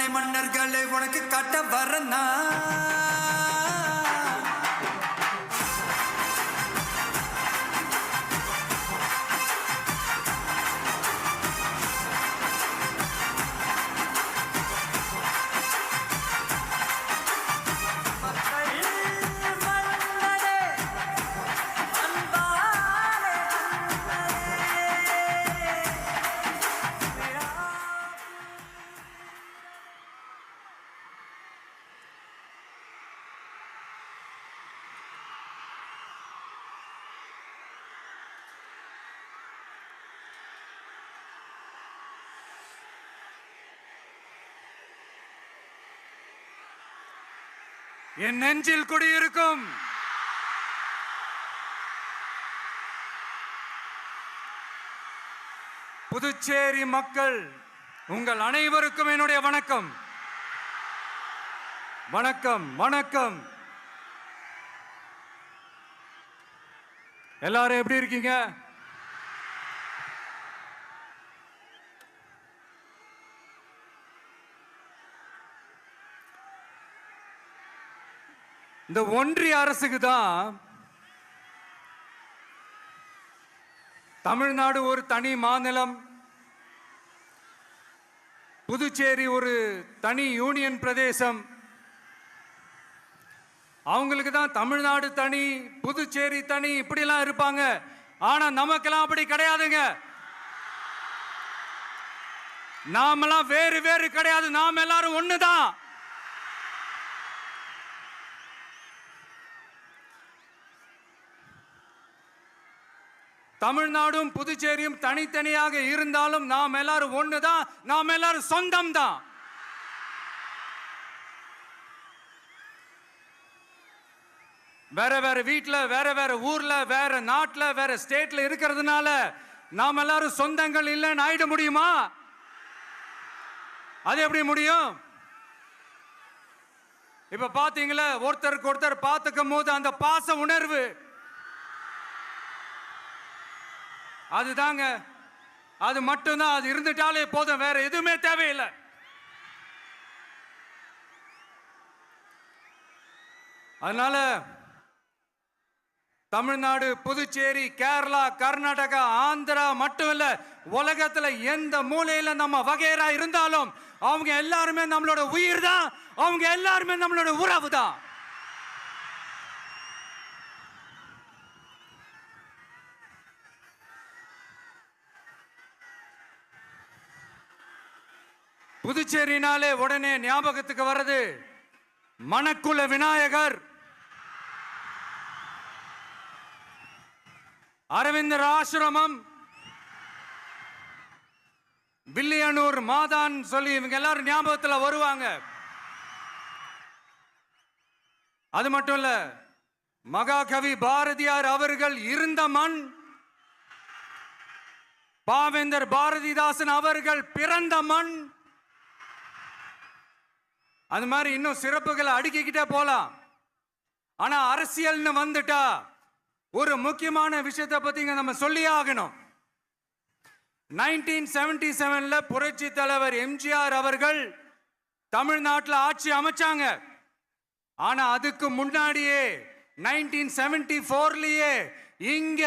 மன்னனே மன்னர்களை உனக்கு காட்ட வரனா என் நெஞ்சில் குடியிருக்கும் புதுச்சேரி மக்கள் உங்கள் அனைவருக்கும் என்னுடைய வணக்கம். வணக்கம் வணக்கம். எல்லாரும் எப்படி இருக்கீங்க? இந்த ஒன்றிய அரசுக்கு தான் தமிழ்நாடு ஒரு தனி மாநிலம், புதுச்சேரி ஒரு தனி யூனியன் பிரதேசம். அவங்களுக்கு தான் தமிழ்நாடு தனி, புதுச்சேரி தனி, இப்படிலாம் இருப்பாங்க. ஆனா நமக்கெல்லாம் அப்படி கிடையாதுங்க. நாமெல்லாம் வேறு வேறு கிடையாது. நாம் எல்லாரும் ஒண்ணுதான். தமிழ்நாடும் புதுச்சேரியும் தனித்தனியாக இருந்தாலும் நாம் எல்லாரும் ஒண்ணுதான். நாம் எல்லாரும் சொந்தம் தான். வேற வேற வீட்டுல, வேற வேற ஊர்ல, வேற நாட்டுல, வேற ஸ்டேட்ல இருக்கிறதுனால நாம் எல்லாரும் சொந்தங்கள் இல்லைன்னு ஆயிட முடியுமா? அது எப்படி முடியும்? இப்ப பாத்தீங்களா, ஒருத்தருக்கு ஒருத்தர் பார்த்துக்கும் போது அந்த பாச உணர்வு, அதுதாங்க, அது மட்டும்தான். அது இருந்துட்டாலே போதும், வேற எதுவுமே தேவையில்லை. அதனால தமிழ்நாடு, புதுச்சேரி, கேரளா, கர்நாடகா, ஆந்திரா மட்டும் இல்ல, உலகத்துல எந்த மூலையில நம்ம வகைரா இருந்தாலும் அவங்க எல்லாருமே நம்மளோட உயிர் தான். அவங்க எல்லாருமே நம்மளோட உறவு தான். புதுச்சேரினாலே உடனே ஞாபகத்துக்கு வர்றது மணக்குள விநாயகர், அரவிந்தர் ஆசிரமம், வில்லியனூர் மாதான் சொல்லி இவங்க எல்லாரும் ஞாபகத்தில் வருவாங்க. அது மட்டும் இல்ல, மகாகவி பாரதியார் அவர்கள் இருந்த மண், பாவேந்தர் பாரதிதாசன் அவர்கள் பிறந்த மண். அது மாதிரி இன்னும் சிறப்புகளை அடுக்கிக்கிட்டே போலாம். ஆனா அரசியல்னு வந்துட்டா ஒரு முக்கியமான விஷயத்தை பத்தி நம்ம சொல்லி ஆகணும். 1977ல புரட்சி தலைவர் எம்ஜிஆர் அவர்கள் தமிழ்நாட்டில் ஆட்சி அமைச்சாங்க. ஆனா அதுக்கு முன்னாடியே 1974லயே இங்க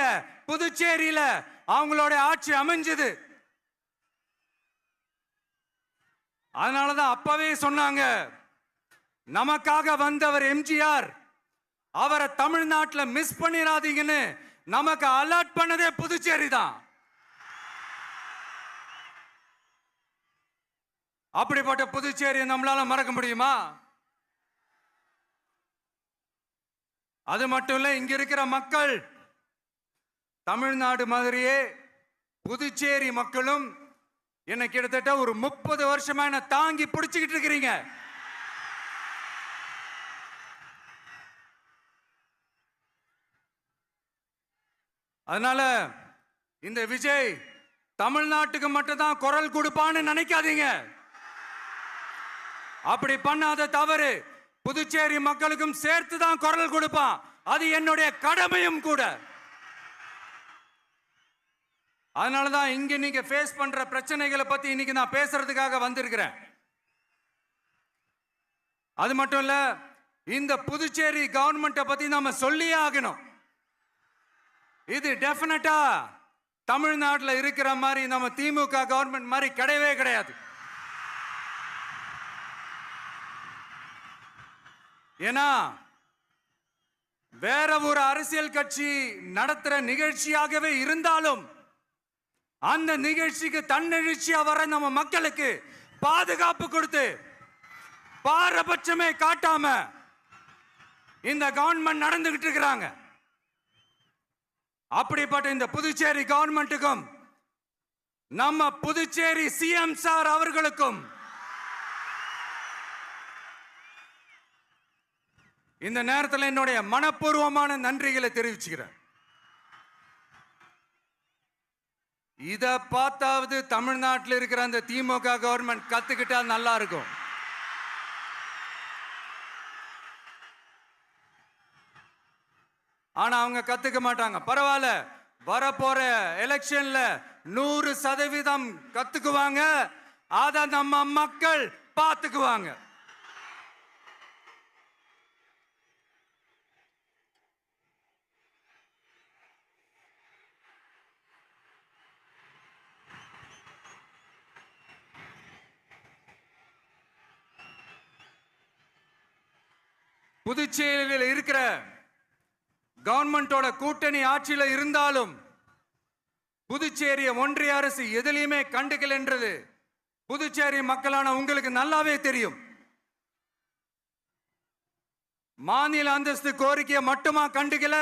புதுச்சேரியில அவங்களோட ஆட்சி அமைஞ்சது. அதனாலதான் அப்பவே சொன்னாங்க, நமக்காக வந்தவர் எம்ஜிஆர், அவரை தமிழ்நாட்டில் மிஸ் பண்ணிடாதீங்கன்னு நமக்கு அலர்ட் பண்ணதே புதுச்சேரி தான். அப்படிப்பட்ட புதுச்சேரியை நம்மளால மறக்க முடியுமா? அது மட்டும் இல்ல, இங்க இருக்கிற மக்கள் தமிழ்நாடு மாதிரியே புதுச்சேரி மக்களும் என்ன கிட்டத்தட்ட ஒரு 30 வருஷமா என்ன தாங்கி பிடிச்சுக்கிட்டு இருக்கிறீங்க. அதனால இந்த விஜய் தமிழ்நாட்டுக்கு மட்டும்தான் குரல் கொடுப்பான்னு நினைக்காதீங்க. அப்படி பண்ணாத தவறு. புதுச்சேரி மக்களுக்கும் சேர்த்து தான் குரல் கொடுப்பான். அது என்னுடைய கடமையும் கூட. அதனாலதான் இங்க நீங்க ஃபேஸ் பண்ற பிரச்சனைகளை பத்தி இன்னைக்கு நான் பேசுறதுக்காக வந்திருக்கிறேன். அது மட்டும் இல்ல, இந்த புதுச்சேரி கவர்மெண்ட்டை பத்தி நாம சொல்லியே ஆகணும். இது டெஃபினட்டா தமிழ்நாட்டில் இருக்கிற மாதிரி நம்ம திமுக கவர்மெண்ட் மாதிரி கிடையவே கிடையாது. ஏன்னா வேற ஒரு அரசியல் கட்சி நடத்துற நிகழ்ச்சியாகவே இருந்தாலும் அந்த நிகழ்ச்சிக்கு தன்னெழுச்சியா வர நம்ம மக்களுக்கு பாதுகாப்பு கொடுத்து பாரபட்சமே காட்டாம இந்த கவர்மெண்ட் நடந்துகிட்டு இருக்கிறாங்க. அப்படிப்பட்ட இந்த புதுச்சேரி கவர்மெண்ட்டுக்கும் நம்ம புதுச்சேரி சிஎம் சார் அவர்களுக்கும் இந்த நேரத்தில் என்னுடைய மனப்பூர்வமான நன்றிகளை தெரிவிச்சுக்கிறேன். இத பார்த்தாவது தமிழ்நாட்டில் இருக்கிற அந்த திமுக கவர்மெண்ட் கத்துக்கிட்டா நல்லா இருக்கும். ஆனா அவங்க கத்துக்க மாட்டாங்க. பரவாயில்ல, வரப்போற எலெக்ஷன்ல 100% கத்துக்குவாங்க. அத நம்ம மக்கள் பார்த்துக்குவாங்க. புதுச்சேரியில் இருக்கிற கவர்மெண்டோட கூட்டணி ஆட்சியில இருந்தாலும் புதுச்சேரிய ஒன்றிய அரசு எதிலையுமே கண்டுக்கல என்றது புதுச்சேரி மக்களான உங்களுக்கு நல்லாவே தெரியும். மாநில அந்தஸ்து கோரிக்கையை மட்டுமா கண்டுக்கல,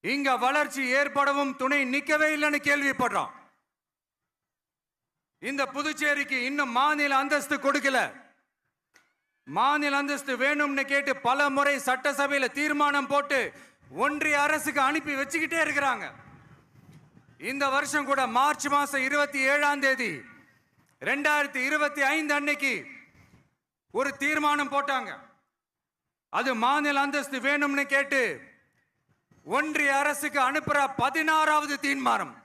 இங்க வளர்ச்சி ஏற்படவும் துணை நிக்கவே இல்லைன்னு கேள்விப்படுறோம். இந்த புதுச்சேரிக்கு இன்னும் மாநில அந்தஸ்து கொடுக்கல. மாநில அந்தஸ்து வேணும்னு கேட்டு பல முறை சட்டசபையில் தீர்மானம் போட்டு ஒன்றிய அரசுக்கு அனுப்பி வச்சுக்கிட்டே இருக்கிறாங்க. இந்த வருஷம் கூட மார்ச் மாசம் 27ஆம் தேதி 2025 அன்னைக்கு ஒரு தீர்மானம் போட்டாங்க. அது மாநில அந்தஸ்து வேணும்னு கேட்டு ஒன்றிய அரசுக்கு அனுப்புற 16வது தீர்மானம்.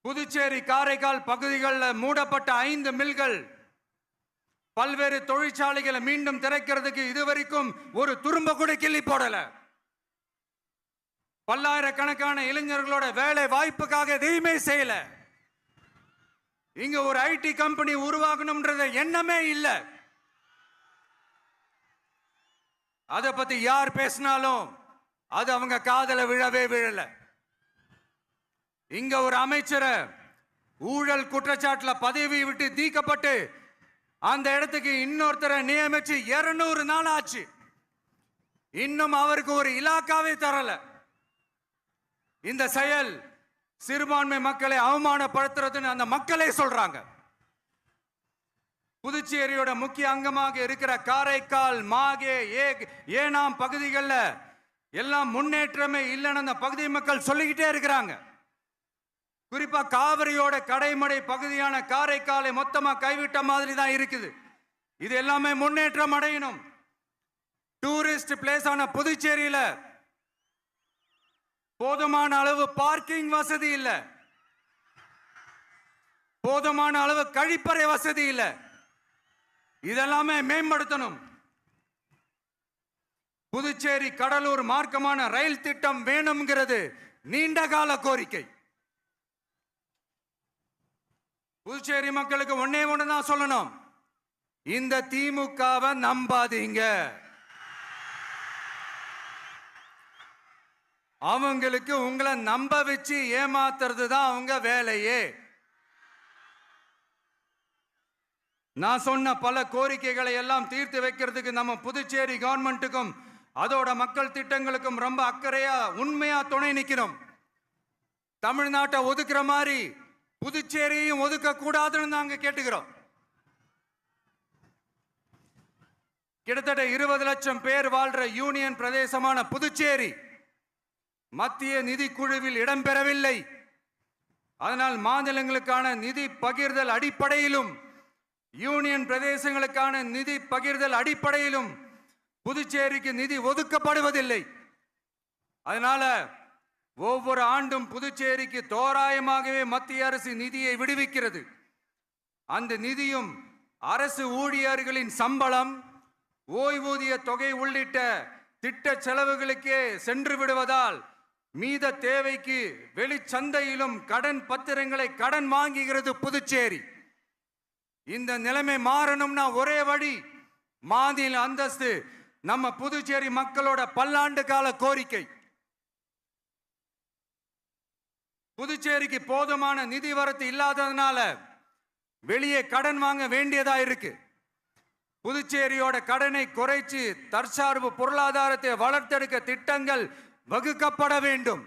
புதுச்சேரி காரைக்கால் பகுதிகளில் மூடப்பட்ட 5 மில்கள், பல்வேறு தொழிற்சாலைகளை மீண்டும் திறக்கிறதுக்கு இதுவரைக்கும் ஒரு துரும்ப கூட கிள்ளி போடல. பல்லாயிரக்கணக்கான இளைஞர்களோட வேலை வாய்ப்புக்காக எதையுமே செய்யல. இங்க ஒரு ஐடி கம்பெனி உருவாகணும்ன்றது எண்ணமே இல்லை. அதை பத்தி யார் பேசினாலும் அது அவங்க காதல விழவே விழல. இங்க ஒரு அமைச்சரை ஊழல் குற்றச்சாட்டுல பதவி விட்டு நீக்கப்பட்டு அந்த இடத்துக்கு இன்னொருத்தரை நியமிச்சு 200 நாள் ஆச்சு. இன்னும் அவருக்கு ஒரு இலாக்காவே தரல. இந்த செயல் சிறுபான்மை மக்களை அவமானப்படுத்துறதுன்னு அந்த மக்களே சொல்றாங்க. புதுச்சேரியோட முக்கிய அங்கமாக இருக்கிற காரைக்கால், மாகே, ஏனாம் பகுதிகளில் எல்லாம் முன்னேற்றமே இல்லைன்னு அந்த பகுதி மக்கள் சொல்லிக்கிட்டே இருக்கிறாங்க. குறிப்பா காவிரியோட கடைமடை பகுதியான காரைக்காலை மொத்தமா கைவிட்ட மாதிரி தான் இருக்குது. இது எல்லாமே முன்னேற்றம் அடையணும். டூரிஸ்ட் பிளேஸ் ஆன புதுச்சேரியில போதுமான அளவு பார்க்கிங் வசதி இல்ல, போதுமான அளவு கழிப்பறை வசதி இல்ல. இதெல்லாமே மேம்படுத்தணும். புதுச்சேரி கடலூர் மார்க்கமான ரயில் திட்டம் வேணும்ங்கிறது நீண்ட கால கோரிக்கை. புதுச்சேரி மக்களுக்கு ஒன்னே ஒண்ணுதான் சொல்லணும், இந்த திமுகவை நம்பாதீங்க. அவங்களுக்கு உங்களை நம்ப வச்சு ஏமாத்துறது தான் அவங்க வேலையே. நான் சொன்ன பல கோரிக்கைகளை எல்லாம் தீர்த்து வைக்கிறதுக்கு நம்ம புதுச்சேரி கவர்மெண்ட்டுக்கும் அதோட மக்கள் திட்டங்களுக்கும் ரொம்ப அக்கறையா உண்மையா துணை நிற்கிறோம். தமிழ்நாட்டை ஒதுக்குற மாதிரி புதுச்சேரியும் ஒதுக்க கூடாதுன்னு நாங்க கேட்டுக்கிறோம். கிட்டத்தட்ட 20 லட்சம் பேர் வாழ்ற யூனியன் பிரதேசமான புதுச்சேரி மத்திய நிதி குழுவில் இடம்பெறவில்லை. அதனால் மாநிலங்களுக்கான நிதி பகிர்தல் அடிப்படையிலும் யூனியன் பிரதேசங்களுக்கான நிதி பகிர்தல் அடிப்படையிலும் புதுச்சேரிக்கு நிதி ஒதுக்கப்படுவதில்லை. அதனால ஒவ்வொரு ஆண்டும் புதுச்சேரிக்கு தோராயமாகவே மத்திய அரசு நிதியை விடுவிக்கிறது. அந்த நிதியும் அரசு ஊழியர்களின் சம்பளம், ஓய்வூதிய தொகை உள்ளிட்ட திட்ட செலவுகளுக்கே சென்று விடுவதால் மீத தேவைக்கு வெளிச்சந்தையிலும் கடன் பத்திரங்களை கடன் வாங்குகிறது புதுச்சேரி. இந்த நிலைமை மாறணும்னா ஒரே வழி, மாநில அந்தஸ்து நம்ம புதுச்சேரி மக்களோட பல்லாண்டு கால கோரிக்கை. புதுச்சேரிக்கு போதுமான நிதி வரத்து இல்லாததுனால வெளியே கடன் வாங்க வேண்டியதா இருக்கு. புதுச்சேரியோட கடனை குறைச்சு தற்சார்பு பொருளாதாரத்தை வளர்த்தெடுக்க திட்டங்கள் வகுக்கப்பட வேண்டும்.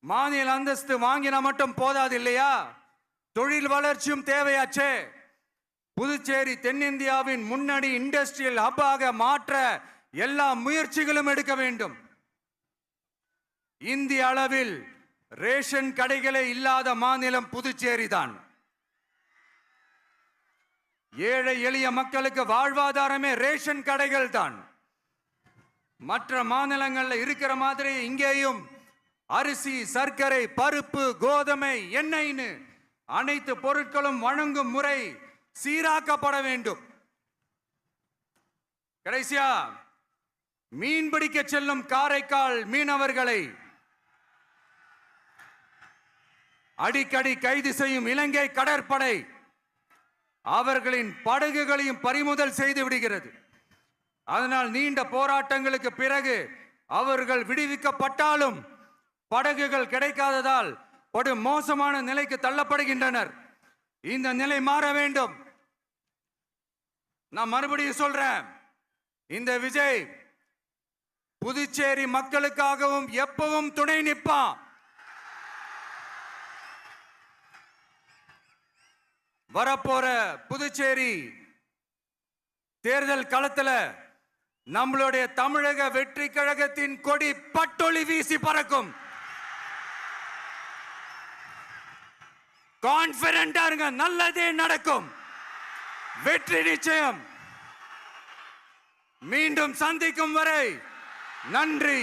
மாநில அந்தஸ்து வாங்கினா மட்டும் போதாது இல்லையா, தொழில் வளர்ச்சியும் தேவையாச்சே. புதுச்சேரி தென்னிந்தியாவின் முன்னணி இண்டஸ்ட்ரியல் ஹப்பாக மாற்ற எல்லா முயற்சிகளும் எடுக்க வேண்டும். இந்திய அளவில் ரேஷன் கடைகளே இல்லாத மாநிலம் புதுச்சேரி தான். ஏழை எளிய மக்களுக்கு வாழ்வாதாரமே ரேஷன் கடைகள் தான். மற்ற மாநிலங்கள்ல இருக்கிற மாதிரி இங்கேயும் அரிசி, சர்க்கரை, பருப்பு, கோதுமை, எண்ணெய்னு அனைத்து பொருட்களும் வழங்கும் முறை சீராக்கப்பட வேண்டும். கடைசியா, மீன் பிடிக்க செல்லும் காரைக்கால் மீனவர்களை அடிக்கடி கைது செய்யும் இலங்கை கடற்படை அவர்களின் படகுகளையும் பறிமுதல் செய்து விடுகிறது. அதனால் நீண்ட போராட்டங்களுக்கு பிறகு அவர்கள் விடுவிக்கப்பட்டாலும் படகுகள் கிடைக்காததால் ஒரு மோசமான நிலைக்கு தள்ளப்படுகின்றனர். இந்த நிலை மாற வேண்டும். நான் மறுபடியும் சொல்றேன், இந்த விஜய் புதுச்சேரி மக்களுக்காகவும் எப்பவும் துணை நிற்பான். வரப்போற புதுச்சேரி தேர்தல் களத்துல நம்மளுடைய தமிழக வெற்றி கழகத்தின் கொடி பட்டொளி வீசி பறக்கும். கான்பிடென்டா இருங்க, நல்லதே நடக்கும், வெற்றி நிச்சயம். மீண்டும் சந்திக்கும் வரை நன்றி.